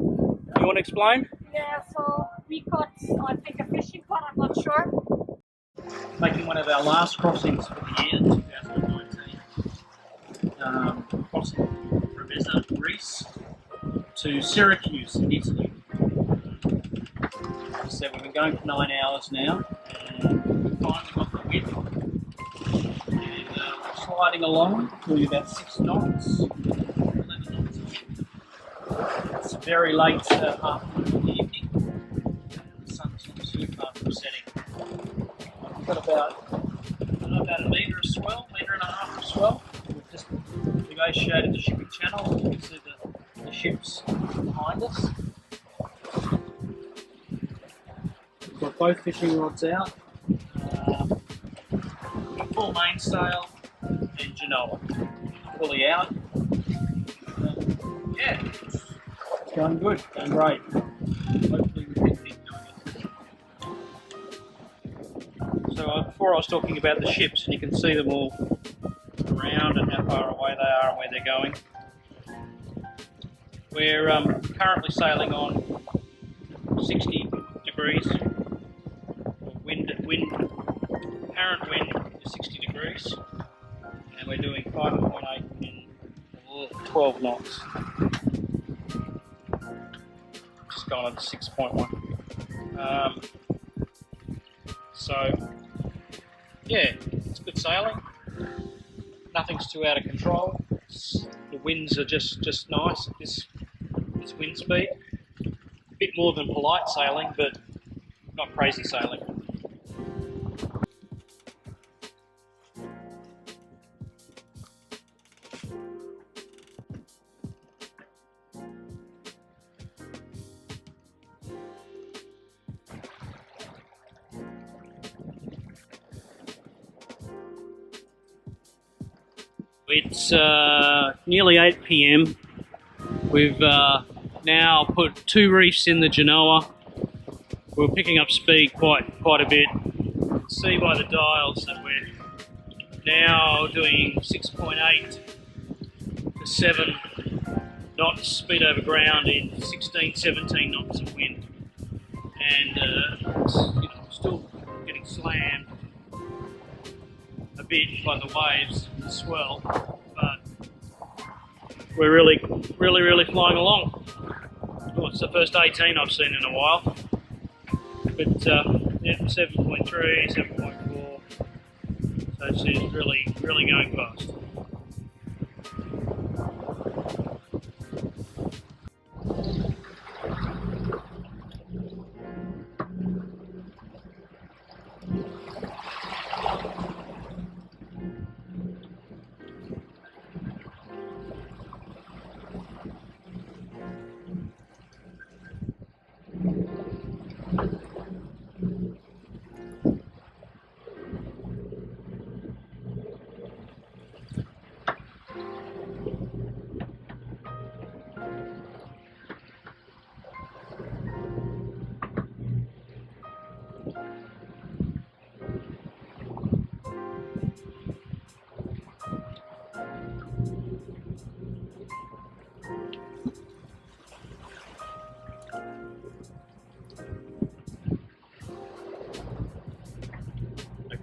You want to explain? Yeah, so we caught, I think, a fishing pot, I'm not sure. Making one of our last crossings for the year, 2019. Crossing from Rosati, Greece to Syracuse in Italy. So we've been going for 9 hours now, and we finally got the wind. And we're sliding along to about 6 knots, 11 knots. It's very late afternoon in the evening, and the sun's not too far from setting. We've got about a metre of swell, metre and a half of swell. We've just negotiated the shipping channel. You can see the ships behind us. We've got both fishing rods out, full mainsail and Genoa fully out. Yeah, it's going good, going great. Hopefully we can keep doing it. So before I was talking about the ships, and you can see them all around and how far away they are and where they're going. We're currently sailing on 60 degrees. Apparent wind is 60 degrees, and we're doing 5.8 in 12 knots. Just gone on to 6.1. So yeah, it's good sailing. Nothing's too out of control. The winds are just nice at this wind speed. A bit more than polite sailing, but not crazy sailing. It's nearly 8 PM. We've now put 2 reefs in the Genoa. We're picking up speed quite a bit. You can see by the dials that we're now doing 6.8 to 7 knots speed over ground in 16, 17 knots of wind, and still getting slammed a bit by the waves and the swell, but we're really flying along. Oh, it's the first 18 I've seen in a while, but yeah, 7.3, 7.4, so it's really going fast.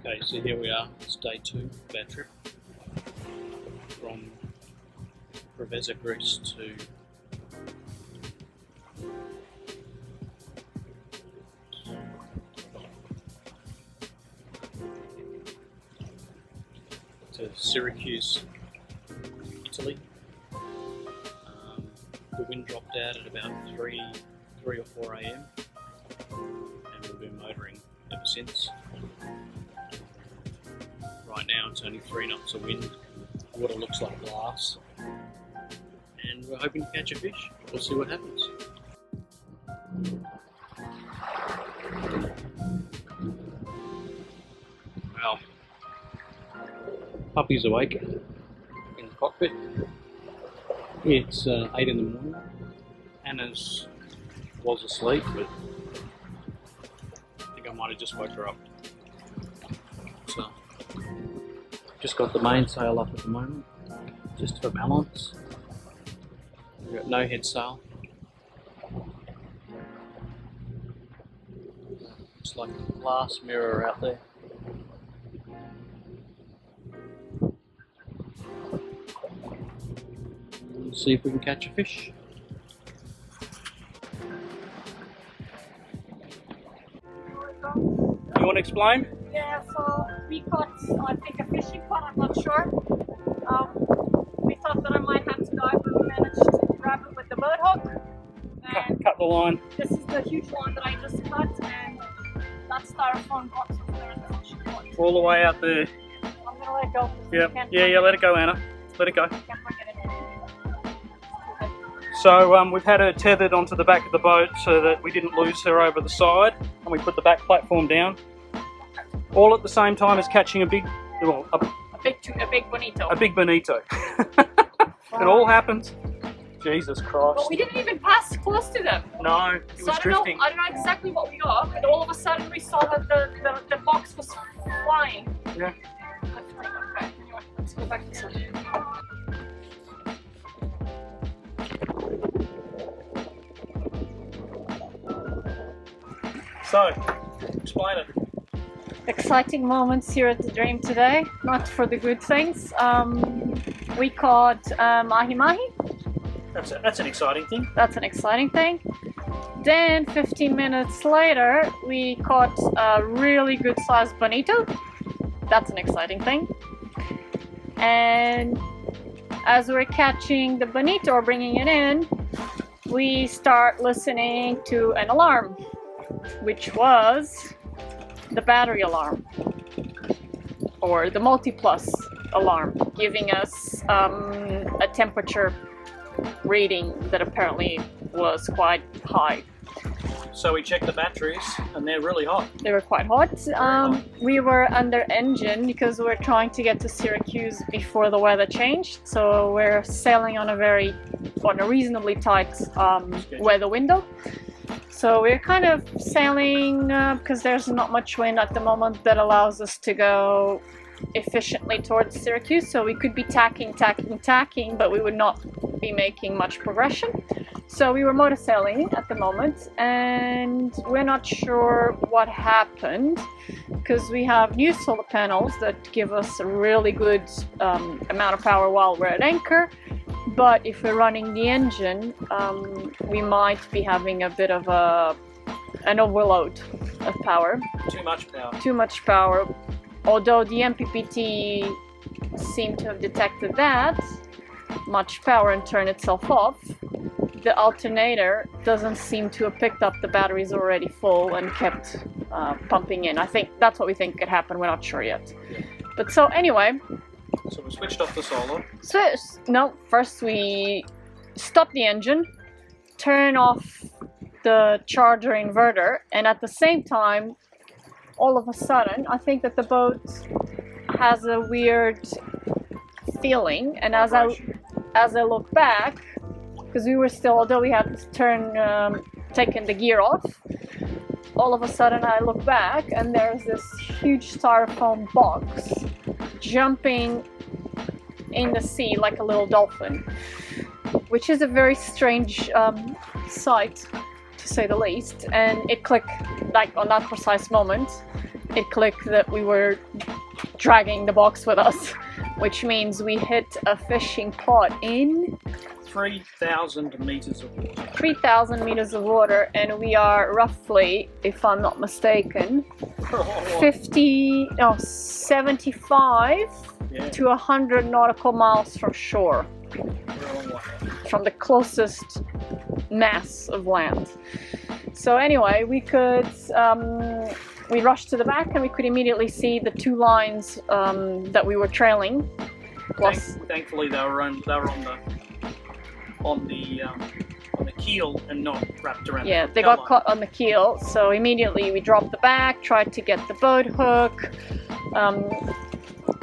Okay, so here we are, it's day 2 of our trip from Rosati, Greece to Syracuse, Italy. The wind dropped out at about 3 or 4 AM, and we've been motoring ever since. Right now it's only 3 knots of wind, water looks like glass, and we're hoping to catch a fish. We'll see what happens. Well, puppy's awake in the cockpit. It's 8 in the morning. Anna's was asleep, but I think I might have just woke her up. So, just got the mainsail up at the moment, just for balance. We've got no head sail. Looks like a glass mirror out there. Let's see if we can catch a fish. You want to explain? Yeah, so we caught, I think, a fishing pot, I'm not sure. We thought that I might have to dive, but we managed to grab it with the boat hook. And Cut the line. this is the huge line that I just cut, and that styrofoam box over there is the fishing pot. All the way out there. I'm gonna let it go. Yeah, yeah, let it go, Anna. Let it go. Can't bring it in. So we've had her tethered onto the back of the boat so that we didn't lose her over the side, and we put the back platform down. All at the same time as catching a big, well, A big bonito. a big bonito. It all happens. Jesus Christ. But we didn't even pass close to them. No, it So was drifting. I don't know exactly what we got, but all of a sudden we saw that the box was flying. Yeah. Okay, anyway, let's go back to the So, explain it. exciting moments here at the Dream today, not for the good things. We caught mahi-mahi. That's an exciting thing. That's an exciting thing. Then 15 minutes later, we caught a really good sized bonito. That's an exciting thing. And as we're catching the bonito or bringing it in, we start listening to an alarm, which was the battery alarm or the multi-plus alarm, giving us a temperature reading that apparently was quite high. So we checked the batteries, and they're really hot. They were quite hot. We were under engine because we were trying to get to Syracuse before the weather changed. So we're sailing on a reasonably tight weather window. So we're kind of sailing because there's not much wind at the moment that allows us to go efficiently towards Syracuse. So we could be tacking, but we would not be making much progression. So we were motor sailing at the moment, and we're not sure what happened because we have new solar panels that give us a really good amount of power while we're at anchor. But if we're running the engine, we might be having a bit of an overload of power. Too much power. Too much power. Although the MPPT seemed to have detected that much power and turned itself off, the alternator doesn't seem to have picked up the batteries already full and kept pumping in. I think that's what we think could happen. We're not sure yet. Yeah. But so anyway. So we switched off the solar. First we stop the engine, turn off the charger inverter, and at the same time, all of a sudden, I think that the boat has a weird feeling, and as I look back, because we were still, although we had taken the gear off, all of a sudden I look back and there's this huge styrofoam box jumping in the sea like a little dolphin, which is a very strange sight, to say the least. And it clicked, like on that precise moment, it clicked that we were dragging the box with us, which means we hit a fishing pot in 3,000 meters of water. 3,000 meters of water, and we are roughly, if I'm not mistaken, 75 to 100 nautical miles from shore, from the closest mass of land. So anyway, we rushed to the back and we could immediately see the two lines that we were trailing. Thankfully, they were on the keel and not wrapped around. Yeah, they got caught on the keel. So immediately we dropped the back, tried to get the boat hook,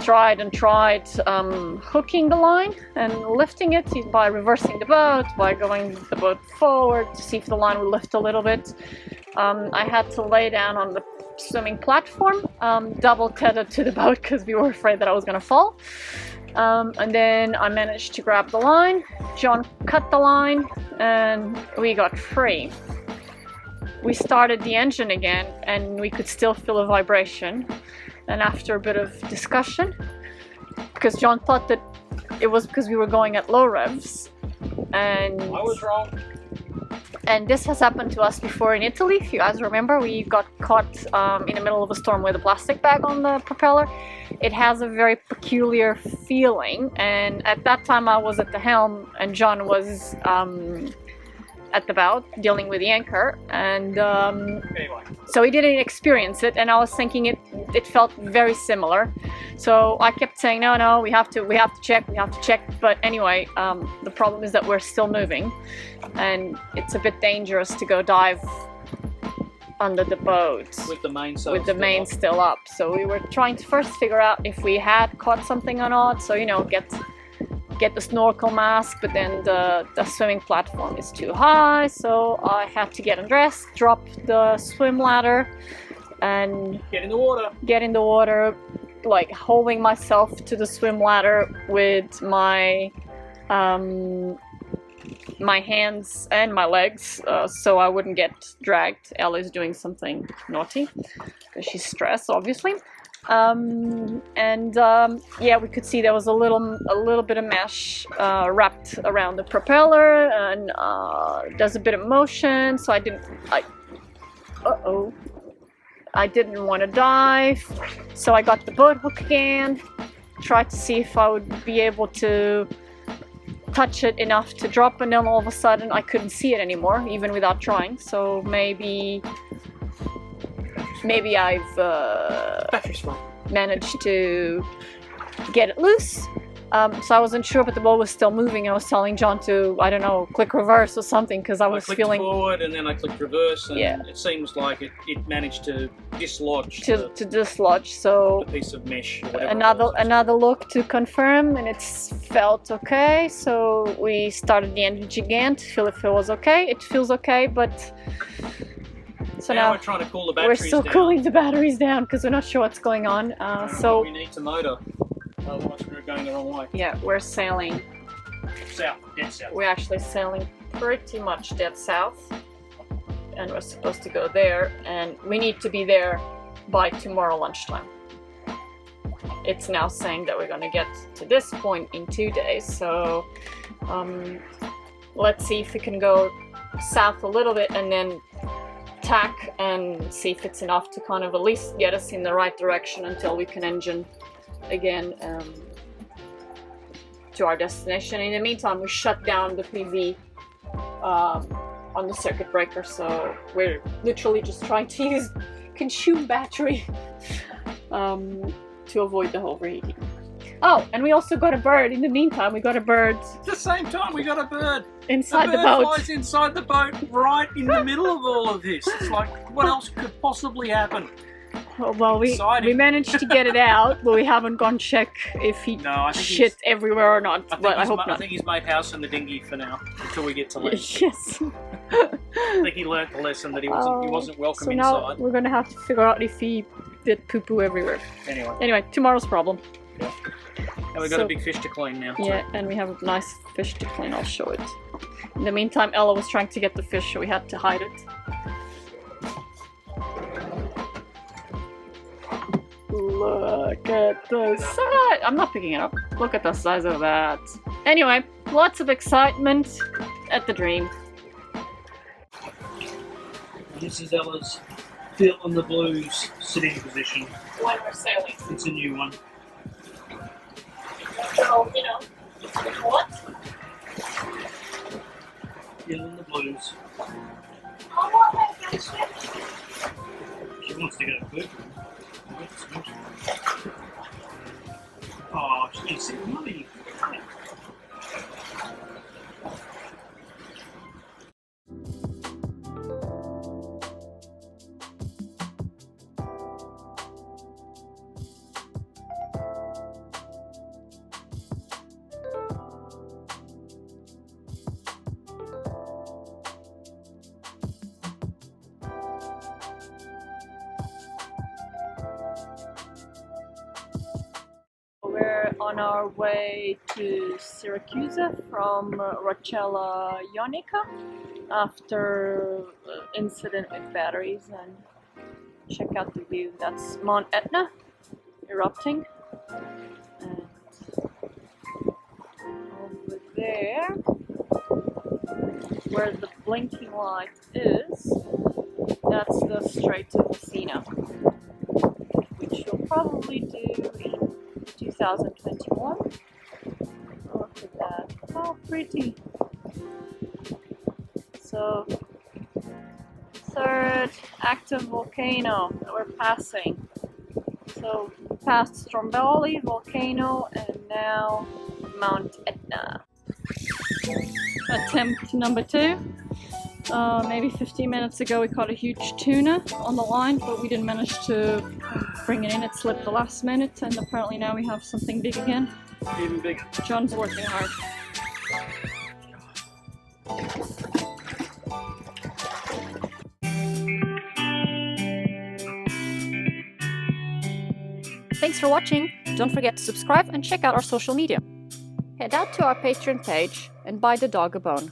tried hooking the line and lifting it by reversing the boat, by going the boat forward to see if the line would lift a little bit. I had to lay down on the swimming platform, double tethered to the boat because we were afraid that I was going to fall. And then I managed to grab the line. John cut the line and we got free. we started the engine again and we could still feel a vibration. And after a bit of discussion, because John thought that it was because we were going at low revs, and I was wrong. And this has happened to us before in Italy. If you guys remember, we got caught in the middle of a storm with a plastic bag on the propeller. It has a very peculiar feeling, and at that time I was at the helm and John was at the bow dealing with the anchor, and Anyway. so he didn't experience it, and I was thinking it felt very similar. So I kept saying no, we have to check. But anyway, the problem is that we're still moving, and it's a bit dangerous to go dive under the boat With the mainsail with the main still up. So we were trying to first figure out if we had caught something or not. So, you know, get the snorkel mask, but then the swimming platform is too high, so I had to get undressed, drop the swim ladder, and Get in the water. like holding myself to the swim ladder with my my hands and my legs, so I wouldn't get dragged. Ellie's doing something naughty because she's stressed, obviously. Yeah, we could see there was a little bit of mesh wrapped around the propeller, and there's a bit of motion, so I didn't want to dive, so I got the boat hook again, tried to see if I would be able to touch it enough to drop, and then all of a sudden I couldn't see it anymore, even without trying. So maybe I've managed to get it loose. So I wasn't sure, but the boat was still moving. I was telling John to, I don't know, click reverse or something, because I was feeling forward and then I clicked reverse, and yeah, it seems like it managed to dislodge to dislodge. So the piece of mesh. Or whatever another look to confirm, and it's felt okay. So we started the engine again to feel if it was okay. It feels okay, but so now we're trying to cool the batteries we're still down. cooling the batteries down because we're not sure what's going on. So we need to motor, otherwise we're going the wrong way. Yeah, we're sailing South, dead south. We're actually sailing pretty much dead south, and we're supposed to go there, and we need to be there by tomorrow lunchtime. It's now saying that we're going to get to this point in 2 days, so let's see if we can go south a little bit and then tack and see if it's enough to kind of at least get us in the right direction until we can engine again to our destination. In the meantime, we shut down the PV on the circuit breaker, so we're literally just trying to consume battery to avoid the overheating. Oh, and we also got a bird. In the meantime, we got a bird. At the same time, we got a bird. Inside the boat. The bird flies inside the boat, right in the middle of all of this. It's like, what else could possibly happen? Well, we managed to get it out, but we haven't gone check if he shit everywhere or not. But I hope not. I think he's made house in the dinghy for now, until we get to land. Yes. I think he learnt the lesson that he wasn't welcome so inside. Now we're gonna have to figure out if he did poo-poo everywhere. Anyway, tomorrow's problem. Yeah. And we've got a big fish to clean now. Yeah, and we have a nice fish to clean. I'll show it. In the meantime, Ella was trying to get the fish, so we had to hide it. Look at the size. I'm not picking it up. Look at the size of that. Anyway, lots of excitement at the Dream. This is Ella's Feel on the Blues sitting position. When we're sailing. It's a new one. So, you know, what? Feel on the Blues. She wants to go quick. Oh, she's money. We're on our way to Syracuse from Rocella Ionica, after incident with batteries, and check out the view. That's Mount Etna erupting, and over there where the blinking light is, that's the Strait of Messina, which you'll probably do in 2021. Look at that, how pretty. So, third active volcano that we're passing. So, past Stromboli volcano and now Mount Etna. Attempt number 2. Maybe 15 minutes ago we caught a huge tuna on the line, but we didn't manage to bring it in. It slipped the last minute, and apparently now we have something big again. Even bigger. John's working hard. Thanks for watching. Don't forget to subscribe and check out our social media. Head out to our Patreon page and buy the dog a bone.